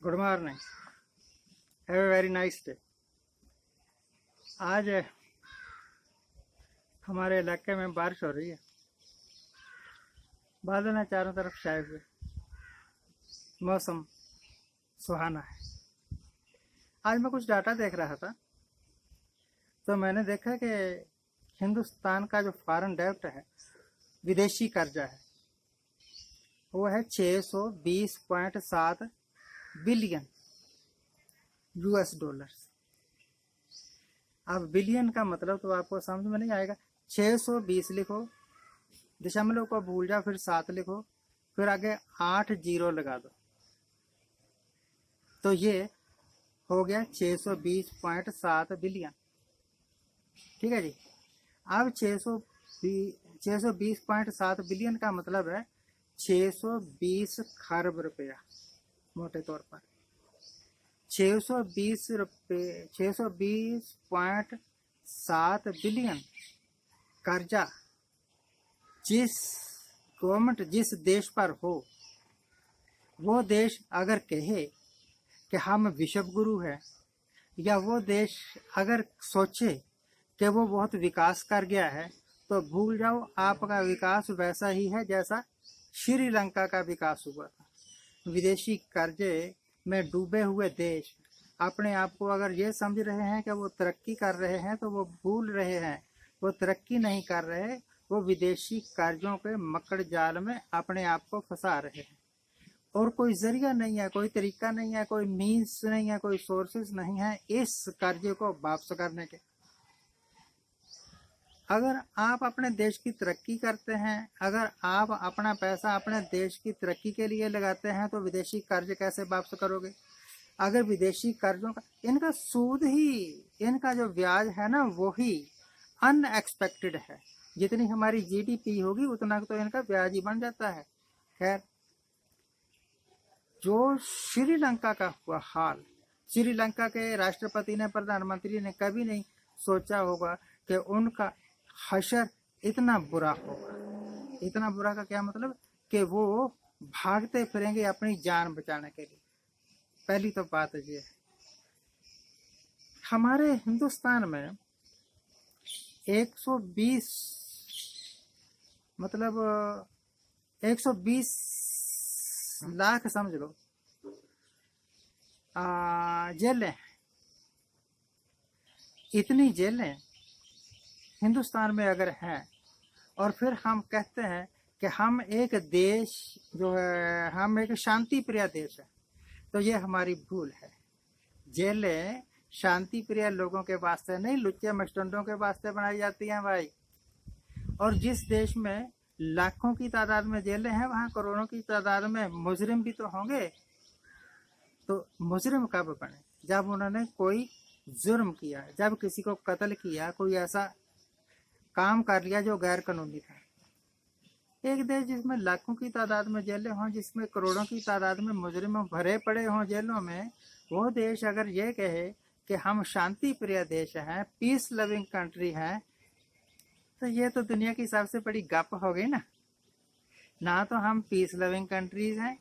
Good morning. Have a very nice day. आज हमारे इलाके में बारिश हो रही है। बादल हैं चारों तरफ छाए हुए। मौसम सुहाना है। आज मैं कुछ डाटा देख रहा था तो मैंने देखा कि हिंदुस्तान का जो फॉरेन डेब्ट है, विदेशी कर्जा है, वो है 620.7 बिलियन यूएस डॉलर्स। अब बिलियन का मतलब तो आपको समझ में नहीं आएगा। 620 लिखो, दशमलव को भूल जाओ, फिर 7 लिखो, फिर आगे 8 जीरो लगा दो, तो ये हो गया 620.7 बिलियन। ठीक है जी। अब 620.7 बिलियन का मतलब है 620 खरब रुपया। मोटे तौर पर 620.7 बिलियन कर्जा जिस गवर्नमेंट जिस देश पर हो, वो देश अगर कहे कि हम विश्व गुरु हैं, या वो देश अगर सोचे कि वो बहुत विकास कर गया है, तो भूल जाओ, आपका विकास वैसा ही है जैसा श्रीलंका का विकास हुआ था। विदेशी कर्जे में डूबे हुए देश अपने आप को अगर ये समझ रहे हैं कि वो तरक्की कर रहे हैं, तो वो भूल रहे हैं, वो तरक्की नहीं कर रहे, वो विदेशी कर्जों के मकड़ जाल में अपने आप को फंसा रहे हैं। और कोई जरिया नहीं है, कोई तरीका नहीं है, कोई मीन्स नहीं है, कोई सोर्सेस नहीं है इस कर्जे को वापस करने के। अगर आप अपने देश की तरक्की करते हैं, अगर आप अपना पैसा अपने देश की तरक्की के लिए लगाते हैं, तो विदेशी कर्ज कैसे वापस करोगे? अगर विदेशी कर्जों का इनका सूद ही, इनका जो ब्याज है ना, वो ही अनएक्सपेक्टेड है। जितनी हमारी जीडीपी होगी उतना तो इनका ब्याज ही बन जाता है। खैर, जो श्रीलंका का हुआ हाल, श्रीलंका के राष्ट्रपति ने, प्रधानमंत्री ने कभी नहीं सोचा होगा कि उनका हशर इतना बुरा होगा। इतना बुरा का क्या मतलब कि वो भागते फिरेंगे अपनी जान बचाने के लिए। पहली तो बात ये है। हमारे हिंदुस्तान में 120 मतलब 120 लाख समझ लो जेलें। इतनी जेलें हिंदुस्तान में अगर हैं, और फिर हम कहते हैं कि हम एक देश जो है, हम एक शांति प्रिय देश है, तो ये हमारी भूल है। जेलें शांति प्रिय लोगों के वास्ते नहीं, लुच्चे मस्टंडों के वास्ते बनाई जाती हैं भाई। और जिस देश में लाखों की तादाद में जेलें हैं, वहाँ करोड़ों की तादाद में मुजरिम भी तो होंगे। तो मुजरिम कब बने? जब उन्होंने कोई जुर्म किया, जब किसी को कत्ल किया, कोई ऐसा काम कर लिया जो गैर कानूनी था। एक देश जिसमें लाखों की तादाद में जेलें हों, जिसमें करोड़ों की तादाद में मुजरिम भरे पड़े हों जेलों में, वो देश अगर ये कहे कि हम शांति प्रिय देश हैं, पीस लविंग कंट्री हैं, तो ये तो दुनिया की सबसे बड़ी गप हो गई ना। ना तो हम पीस लविंग कंट्रीज हैं,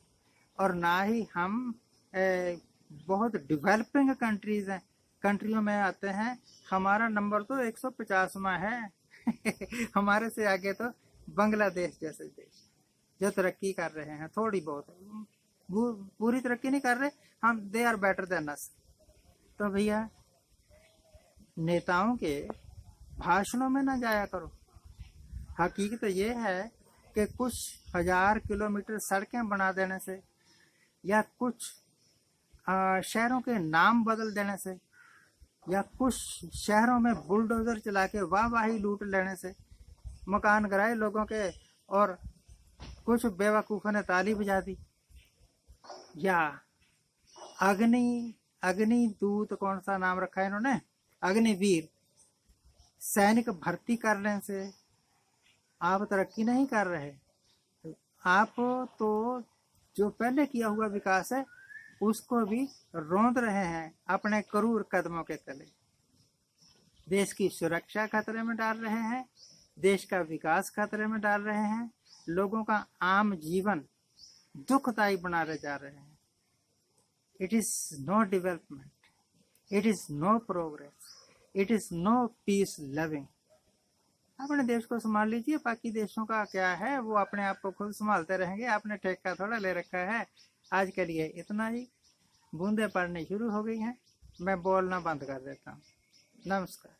और ना ही हम बहुत डेवलपिंग कंट्रीज हैं। कंट्रियों में आते हैं, हमारा नंबर तो 150वां है। हमारे से आगे तो बांग्लादेश जैसे देश जो तरक्की कर रहे हैं, थोड़ी बहुत, पूरी तरक्की नहीं कर रहे हम, they are better than us. तो भैया, नेताओं के भाषणों में ना जाया करो। हकीकत ये है कि कुछ 1000 किलोमीटर सड़कें बना देने से, या कुछ शहरों के नाम बदल देने से, या कुछ शहरों में बुलडोजर चला के वाहवाही लूट लेने से, मकान गिराए लोगों के और कुछ बेवकूफ़ों ने ताली बजा दी, या अग्नि दूत, कौन सा नाम रखा है इन्होंने, अग्निवीर सैनिक भर्ती करने से आप तरक्की नहीं कर रहे। आप तो जो पहले किया हुआ विकास है उसको भी रौंद रहे हैं अपने क्रूर कदमों के तले। देश की सुरक्षा खतरे में डाल रहे हैं, देश का विकास खतरे में डाल रहे हैं, लोगों का आम जीवन दुखदायी बनाते जा रहे हैं। It is no development, it is no progress, it is no peace loving. अपने देश को संभाल लीजिए, बाकी देशों का क्या है, वो अपने आप को खुद संभालते रहेंगे, आपने ठेका थोड़ा ले रखा है। आज के लिए इतना ही। बूंदें पड़नी शुरू हो गई हैं, मैं बोलना बंद कर देता हूँ। नमस्कार।